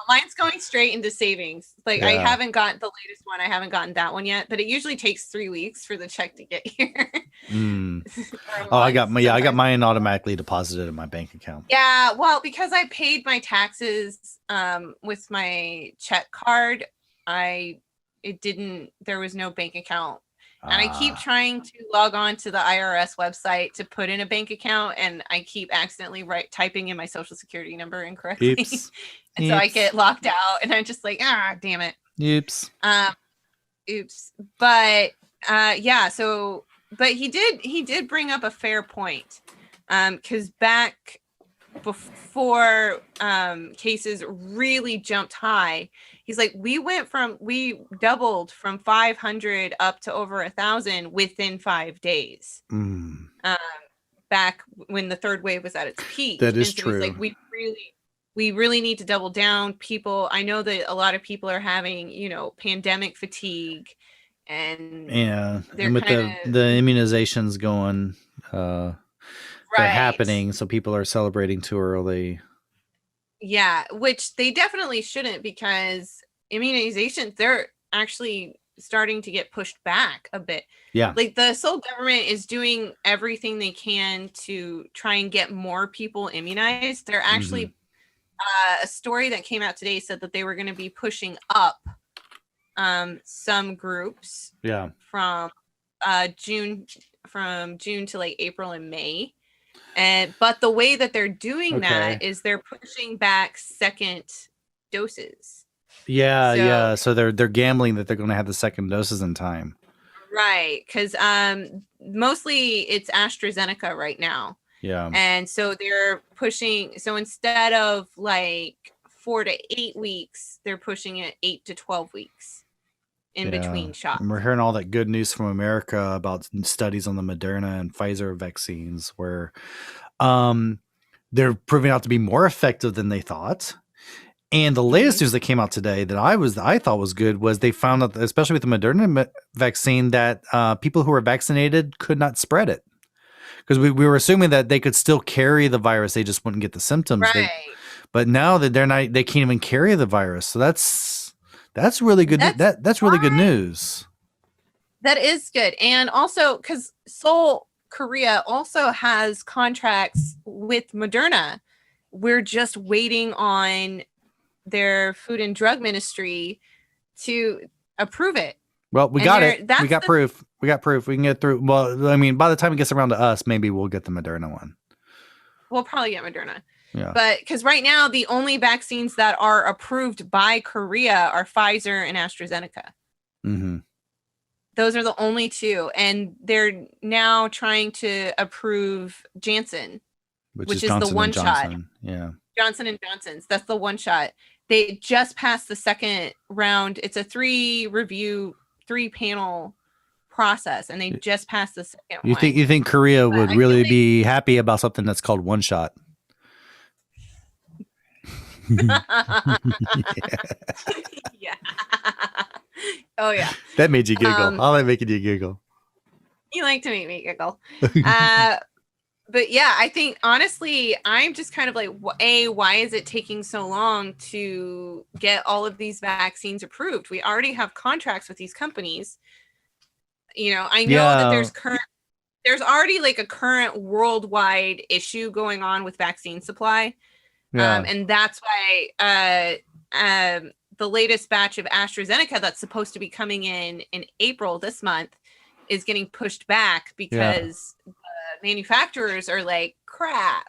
Speaker 3: mine's going straight into savings. Like I haven't gotten the latest one. I haven't gotten that one yet, but it usually takes 3 weeks for the check to get here.
Speaker 2: I got mine automatically deposited in my bank account.
Speaker 3: Yeah, well, because I paid my taxes with my check card, there was no bank account. And I keep trying to log on to the IRS website to put in a bank account, and I keep accidentally typing in my social security number incorrectly. And so I get locked out, and I'm just like, damn it.
Speaker 2: Oops.
Speaker 3: Oops. But but he did bring up a fair point. Because back before cases really jumped high, he's like, we doubled from 500 up to over 1,000 within 5 days. Back when the third wave was at its peak.
Speaker 2: That is true.
Speaker 3: He's like, we really need to double down. People, I know that a lot of people are having, pandemic fatigue, and
Speaker 2: and with the immunizations going, they're happening, so people are celebrating too early.
Speaker 3: Yeah, which they definitely shouldn't, because immunizations, they're actually starting to get pushed back a bit.
Speaker 2: Yeah.
Speaker 3: Like the Seoul government is doing everything they can to try and get more people immunized. They're actually, a story that came out today said that they were going to be pushing up some groups from June to like April and May. But the way that they're doing that is they're pushing back second doses.
Speaker 2: So they're gambling that they're going to have the second doses in time.
Speaker 3: Right, because mostly it's AstraZeneca right now.
Speaker 2: Yeah.
Speaker 3: And so they're pushing, so instead of like 4 to 8 weeks, they're pushing it 8 to 12 weeks in between shots.
Speaker 2: And we're hearing all that good news from America about studies on the Moderna and Pfizer vaccines where they're proving out to be more effective than they thought. And the latest news that came out today that I thought was good was they found out, especially with the Moderna vaccine, that people who were vaccinated could not spread it. Because we were assuming that they could still carry the virus, they just wouldn't get the symptoms.
Speaker 3: Right.
Speaker 2: But now that they can't even carry the virus. So that's really good. That's really good news.
Speaker 3: That is good. And also because Seoul, Korea also has contracts with Moderna. We're just waiting on their Food and Drug Ministry to approve it.
Speaker 2: Well, we got it. We got proof. We can get through. Well, I mean, by the time it gets around to us, maybe we'll get the Moderna one.
Speaker 3: We'll probably get Moderna.
Speaker 2: Yeah.
Speaker 3: But because right now, the only vaccines that are approved by Korea are Pfizer and AstraZeneca.
Speaker 2: Mm-hmm.
Speaker 3: Those are the only two. And they're now trying to approve Janssen, which is the one shot.
Speaker 2: Yeah.
Speaker 3: Johnson and Johnson's. That's the one shot. They just passed the second round. It's a 3-panel process, and they just passed the second one.
Speaker 2: You think Korea would really be happy about something that's called one shot?
Speaker 3: Yeah. Oh yeah.
Speaker 2: That made you giggle. I like making you giggle.
Speaker 3: You like to make me giggle. But yeah, I think honestly, I'm just kind of like, why is it taking so long to get all of these vaccines approved? We already have contracts with these companies. I know that there's already like a current worldwide issue going on with vaccine supply.
Speaker 2: Yeah.
Speaker 3: And that's why the latest batch of AstraZeneca that's supposed to be coming in April this month is getting pushed back because manufacturers are like, crap,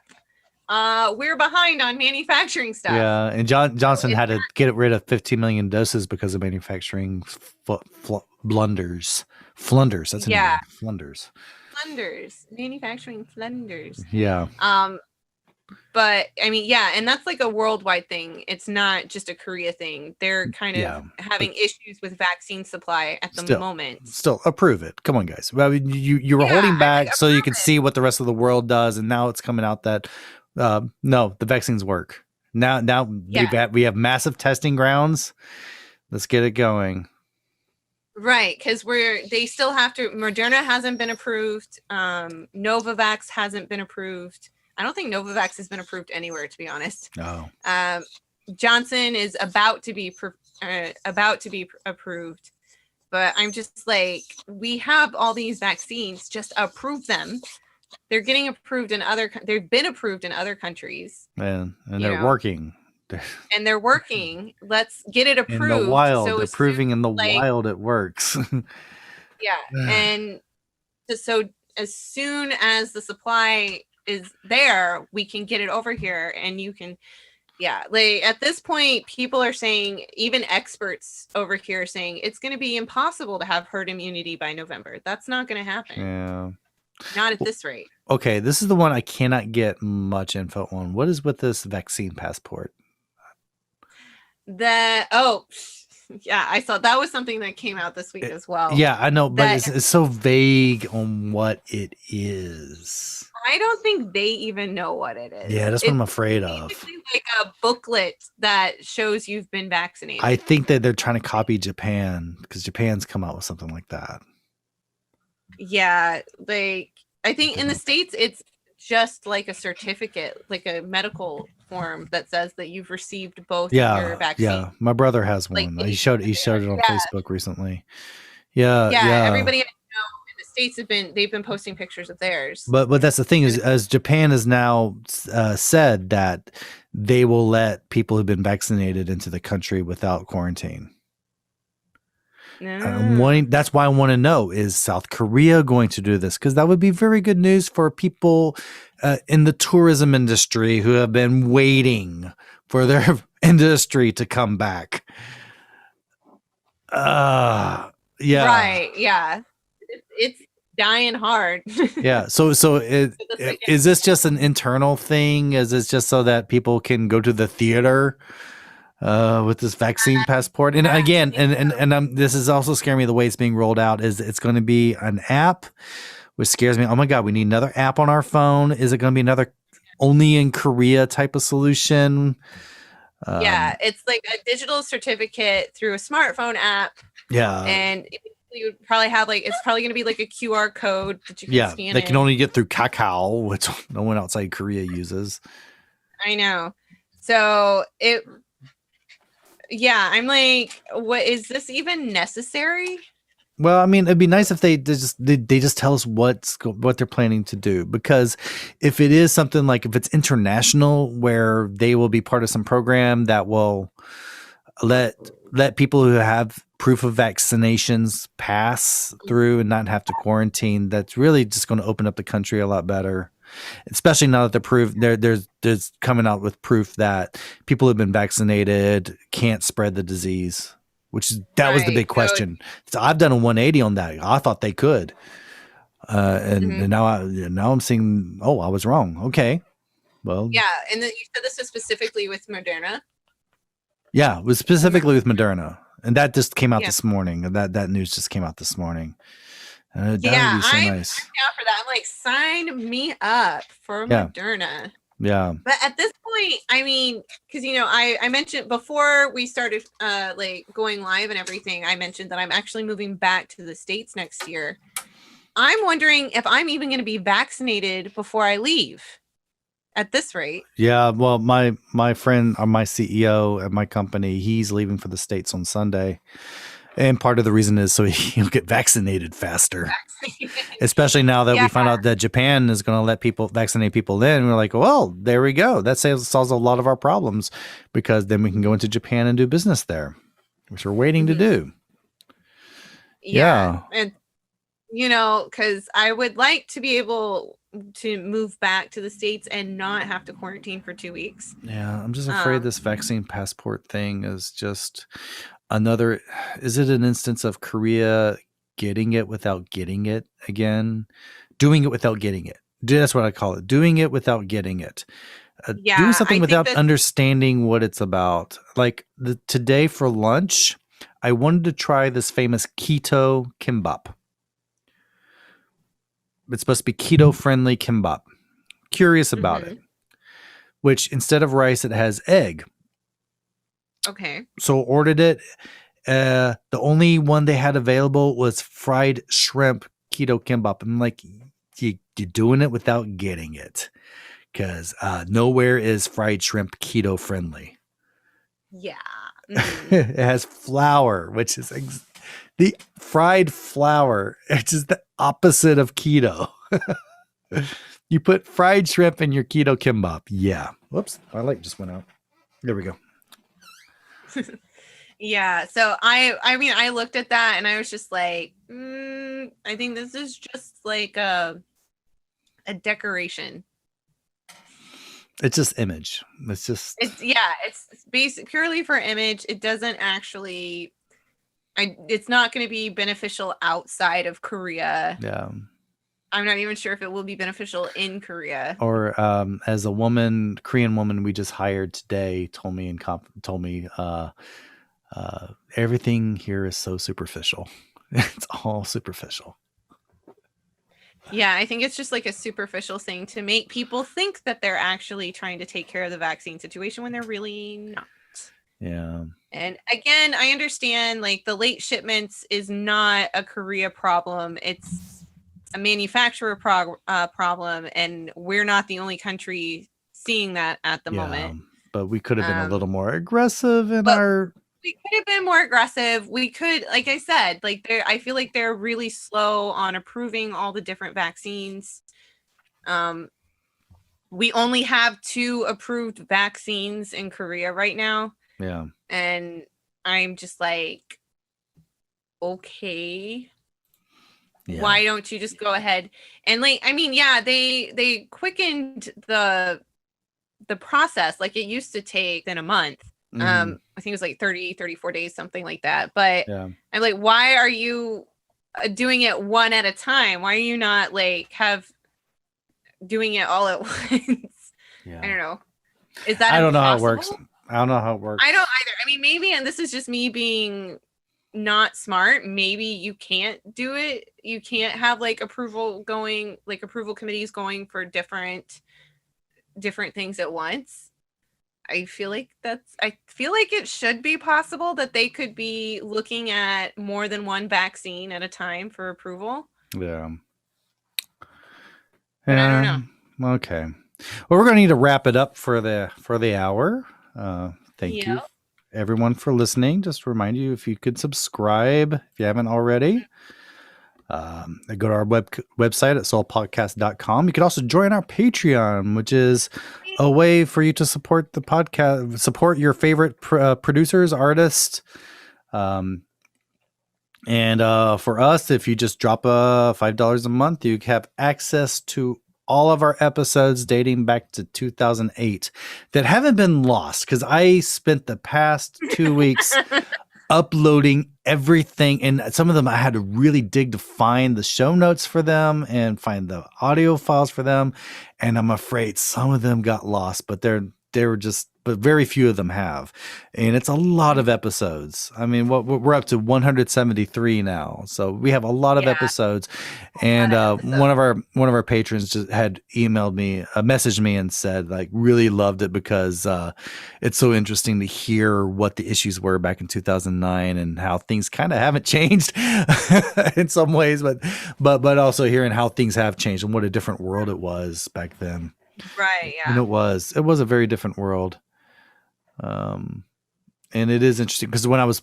Speaker 3: we're behind on manufacturing stuff.
Speaker 2: Yeah, and Johnson had to get rid of 15 million doses because of manufacturing blunders. Flunders. That's flunders.
Speaker 3: Manufacturing flunders.
Speaker 2: Yeah.
Speaker 3: But I mean, and that's like a worldwide thing. It's not just a Korea thing. They're kind of having issues with vaccine supply at the moment.
Speaker 2: Still approve it. Come on, guys. I mean, you were holding back so you could see what the rest of the world does, and now it's coming out that no, the vaccines work. Now we have massive testing grounds. Let's get it going.
Speaker 3: Right, because they still have to. Moderna hasn't been approved. Novavax hasn't been approved. I don't think Novavax has been approved anywhere, to be honest.
Speaker 2: No.
Speaker 3: Johnson is about to be approved. But I'm just like, we have all these vaccines, just approve them. They're getting approved they've been approved in other countries.
Speaker 2: And they're working.
Speaker 3: And they're working. Let's get it approved.
Speaker 2: In the wild, they're proving in the wild it works.
Speaker 3: Yeah. And so as soon as the supply is there, we can get it over here and you can, like at this point, people are saying, even experts over here are saying it's going to be impossible to have herd immunity by November. That's not going to happen.
Speaker 2: Yeah.
Speaker 3: Not at this rate.
Speaker 2: Okay. This is the one I cannot get much info on. What is with this vaccine passport?
Speaker 3: I saw that was something that came out this week as well.
Speaker 2: Yeah, I know, but it's so vague on what it is.
Speaker 3: I don't think they even know what it is.
Speaker 2: Yeah, that's what I'm afraid of.
Speaker 3: It's like a booklet that shows you've been vaccinated.
Speaker 2: I think that they're trying to copy Japan because Japan's come out with something like that.
Speaker 3: Yeah, like I think in the States it's just like a certificate, like a medical form that says that you've received both your vaccine. Yeah,
Speaker 2: my brother has one. Like, he showed it on Facebook recently. Yeah.
Speaker 3: Everybody I know in the States they've been posting pictures of theirs.
Speaker 2: But that's the thing is, as Japan has now said that they will let people who've been vaccinated into the country without quarantine. That's why I want to know, is South Korea going to do this? Because that would be very good news for people in the tourism industry who have been waiting for their industry to come back.
Speaker 3: Right. Yeah. It's dying hard.
Speaker 2: Yeah. So is this just an internal thing? Is this just so that people can go to the theater with this vaccine passport? And again, and this is also scaring me, the way it's being rolled out is it's going to be an app, which scares me. Oh my God, we need another app on our phone. Is it going to be another only in Korea type of solution?
Speaker 3: It's like a digital certificate through a smartphone app.
Speaker 2: Yeah.
Speaker 3: And you would probably have it's probably going to be like a QR code that you can scan.
Speaker 2: They can only get through Kakao, which no one outside Korea uses. I
Speaker 3: know. So I'm like, what is this even necessary?
Speaker 2: Well, I mean, it'd be nice if they just tell us what they're planning to do, because if it is something like, if it's international, where they will be part of some program that will let people who have proof of vaccinations pass through and not have to quarantine, that's really just going to open up the country a lot better. Especially now that there's coming out with proof that people who've been vaccinated can't spread the disease, which was the big question. So I've done a 180 on that. I thought they could, and now I'm seeing, I was wrong. Okay, well,
Speaker 3: yeah, and then you said this is specifically with Moderna.
Speaker 2: Yeah, it was specifically with Moderna, and that just came out this morning. That news just came out this morning. That would be so nice.
Speaker 3: I'm down for that. I'm like, sign me up for Moderna.
Speaker 2: Yeah.
Speaker 3: But at this point, I mean, because I mentioned before we started going live and everything, I mentioned that I'm actually moving back to the States next year. I'm wondering if I'm even going to be vaccinated before I leave. At this rate.
Speaker 2: Yeah, well, my friend, my CEO at my company, he's leaving for the States on Sunday. And part of the reason is so he'll get vaccinated faster. Especially now that we found out that Japan is going to let people vaccinate people in. We're like, well, there we go. That solves a lot of our problems, because then we can go into Japan and do business there, which we're waiting to do.
Speaker 3: Yeah. And, because I would like to be able to move back to the States and not have to quarantine for 2 weeks.
Speaker 2: Yeah, I'm just afraid this vaccine passport thing is just another. Is it an instance of Korea getting it without getting it again? Doing it without getting it. That's what I call it. Doing it without getting it. Doing something without understanding what it's about. Like today for lunch, I wanted to try this famous keto kimbap. It's supposed to be keto-friendly kimbap. Curious about it. Which, instead of rice, it has egg.
Speaker 3: Okay.
Speaker 2: So ordered it. The only one they had available was fried shrimp keto kimbap. I'm like, you're doing it without getting it. Because nowhere is fried shrimp keto-friendly.
Speaker 3: Yeah.
Speaker 2: It has flour, which is the fried flour. It's just the opposite of keto. You put fried shrimp in your keto kimbap. Yeah. Whoops. My light just went out. There we go.
Speaker 3: Yeah. So I mean, I looked at that and I was just like, I think this is just like a decoration.
Speaker 2: It's just image.
Speaker 3: It's basic purely for image. It doesn't actually, it's not going to be beneficial outside of Korea.
Speaker 2: Yeah.
Speaker 3: I'm not even sure if it will be beneficial in Korea.
Speaker 2: Or as a Korean woman we just hired today told me everything here is so superficial. It's all superficial.
Speaker 3: Yeah, I think it's just like a superficial thing to make people think that they're actually trying to take care of the vaccine situation when they're really not.
Speaker 2: Yeah.
Speaker 3: And again, I understand like the late shipments is not a Korea problem. It's a manufacturer problem. And we're not the only country seeing that at the moment.
Speaker 2: But we could have been a little more aggressive in
Speaker 3: we could have been more aggressive. We could, like I said, I feel like they're really slow on approving all the different vaccines. We only have 2 approved vaccines in Korea right now.
Speaker 2: Yeah.
Speaker 3: And I'm just like, okay. Yeah. Why don't you just go ahead and they quickened the process. Like it used to take a month. I think it was like 34 days, something like that. But I'm like, why are you doing it one at a time? Why are you not doing it all at once? Yeah. I don't know. Is that
Speaker 2: I don't know how it works. I don't know how it works.
Speaker 3: I don't either. I mean, maybe, and this is just me being not smart. Maybe you can't do it. You can't have approval committees going for different things at once. I feel like it should be possible that they could be looking at more than one vaccine at a time for approval.
Speaker 2: Yeah.
Speaker 3: But I don't know.
Speaker 2: Okay. Well, we're going to need to wrap it up for the hour. Thank you everyone for listening. Just to remind you, if you could subscribe if you haven't already. Go to our website at soulpodcast.com. You could also join our Patreon, which is a way for you to support the podcast, support your favorite producers, artists. And for us, if you just drop $5 a month, you have access to all of our episodes dating back to 2008 that haven't been lost, because I spent the past 2 weeks uploading everything, and some of them I had to really dig to find the show notes for them and find the audio files for them, and I'm afraid some of them got lost, but but very few of them have, and it's a lot of episodes. I mean, we're up to 173 now, so we have a lot of episodes. And one of our patrons just had messaged me and said really loved it because it's so interesting to hear what the issues were back in 2009 and how things kind of haven't changed in some ways, but also hearing how things have changed and what a different world it was back then.
Speaker 3: Right. Yeah.
Speaker 2: And it was a very different world. And it is interesting because when I was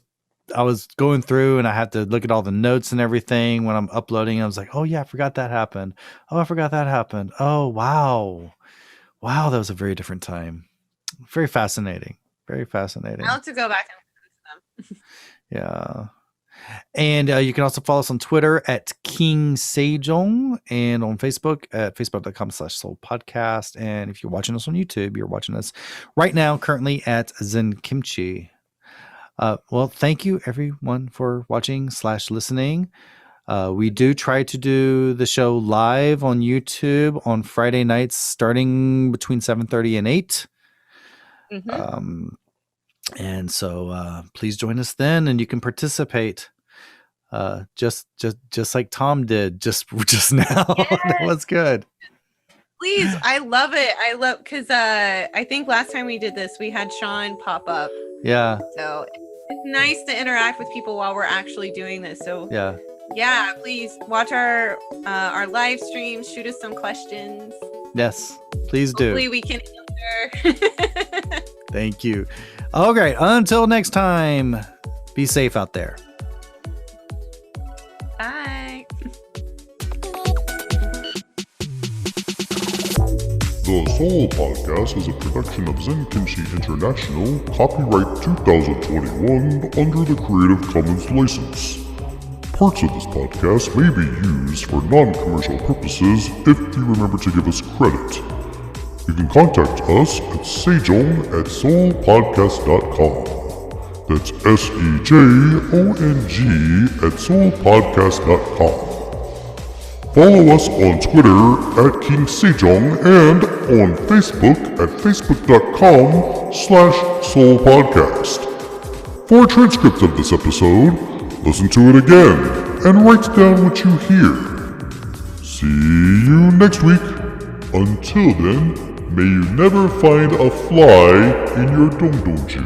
Speaker 2: going through and I had to look at all the notes and everything when I'm uploading, I was like, oh yeah, I forgot that happened. Oh, I forgot that happened. Oh, wow. That was a very different time. Very fascinating. Very fascinating.
Speaker 3: I'll have to go back and listen to them.
Speaker 2: Yeah. And you can also follow us on Twitter at King Sejong and on Facebook at facebook.com/soulpodcast. And if you're watching us on YouTube, you're watching us right now currently at Zen Kimchi. Well, thank you everyone for watching / listening. We do try to do the show live on YouTube on Friday nights starting between 7:30 and 8. Mm-hmm. And so please join us then, and you can participate just like Tom did just now. Yes. That was good.
Speaker 3: Please, I love it. Because I think last time we did this, we had Sean pop up.
Speaker 2: Yeah.
Speaker 3: So it's nice to interact with people while we're actually doing this. So yeah, please watch our live streams. Shoot us some questions.
Speaker 2: Yes, please do.
Speaker 3: Hopefully we can answer.
Speaker 2: Thank you. Okay, until next time, be safe out there.
Speaker 3: Bye.
Speaker 1: The Seoul Podcast is a production of Zenkinshi International, copyright 2021, under the Creative Commons license. Parts of this podcast may be used for non-commercial purposes if you remember to give us credit. You can contact us at sejong@seoulpodcast.com. That's SEJONG@seoulpodcast.com. Follow us on Twitter @King Sejong and on Facebook at facebook.com/SeoulPodcast. For a transcript of this episode, listen to it again and write down what you hear. See you next week. Until then, may you never find a fly in your dong-dong-ju.